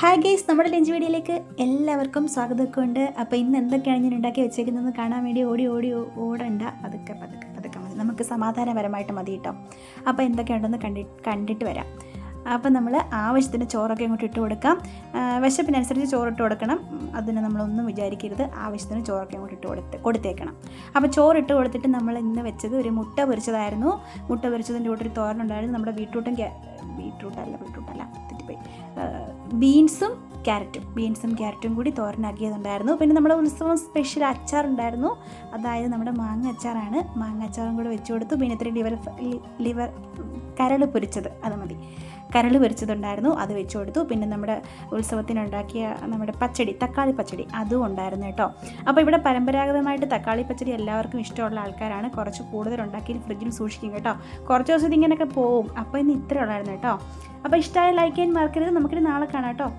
Hi guys, നമ്മുടെ lunch വീഡിയോയിലേക്ക് എല്ലാവർക്കും സ്വാഗതമൊക്കെ ഉണ്ട്. അപ്പോൾ ഇന്ന് എന്തൊക്കെയാണ് ഞാൻ ഉണ്ടാക്കി വെച്ചേക്കുന്നതെന്ന് കാണാൻ വേണ്ടി ഓടണ്ട, പതുക്കെ മതി, നമുക്ക് സമാധാനപരമായിട്ട് മതി കേട്ടോ. അപ്പോൾ എന്തൊക്കെയുണ്ടെന്ന് കണ്ടിട്ട് വരാം. അപ്പോൾ നമ്മൾ ആവശ്യത്തിന് ചോറൊക്കെ അങ്ങോട്ട് ഇട്ട് കൊടുക്കാം. വിശപ്പിനനുസരിച്ച് ചോറിട്ട് കൊടുക്കണം, അതിന് നമ്മളൊന്നും വിചാരിക്കരുത്. ആവശ്യത്തിന് ചോറൊക്കെ അങ്ങോട്ട് കൊടുത്തേക്കണം. അപ്പോൾ ചോറിട്ട് കൊടുത്തിട്ട് നമ്മൾ ഇന്ന് വെച്ചത് ഒരു മുട്ട പൊരിച്ചതായിരുന്നു. മുട്ട പൊരിച്ചതിൻ്റെ കൂടെ ഒരു തോരനുണ്ടായിരുന്നു. നമ്മുടെ ബീട്രൂട്ടല്ല തെറ്റിപ്പോയി, ബീൻസും ക്യാരറ്റും കൂടി തോരനാക്കിയതുണ്ടായിരുന്നു. പിന്നെ നമ്മുടെ ഉത്സവം സ്പെഷ്യൽ അച്ചാറുണ്ടായിരുന്നു, അതായത് നമ്മുടെ മാങ്ങ അച്ചാറാണ്. മാങ്ങ അച്ചാറും കൂടെ വെച്ച് കൊടുത്തു. പിന്നെ ഇത്തിരി കരൾ പൊരിച്ചത്, അത് മതി, കരൾ പൊരിച്ചതുണ്ടായിരുന്നു, അത് വെച്ച് കൊടുത്തു. പിന്നെ നമ്മുടെ ഉത്സവത്തിനുണ്ടാക്കിയ നമ്മുടെ തക്കാളി പച്ചടി അതും ഉണ്ടായിരുന്നു കേട്ടോ. അപ്പോൾ ഇവിടെ പരമ്പരാഗതമായിട്ട് തക്കാളി പച്ചടി എല്ലാവർക്കും ഇഷ്ടമുള്ള ആൾക്കാരാണ്. കുറച്ച് കൂടുതൽ ഉണ്ടാക്കി ഫ്രിഡ്ജിൽ സൂക്ഷിക്കും കേട്ടോ. കുറച്ച് ദിവസം ഇതിങ്ങനെയൊക്കെ പോവും. അപ്പോൾ ഇന്ന് ഇത്രേ ഉള്ളായിരുന്നു കേട്ടോ. അപ്പോൾ ഇഷ്ടമായ ലൈക്ക് ചെയ്യാൻ മറക്കരുത്. നമുക്കിത് നാളെ കാണാം കേട്ടോ.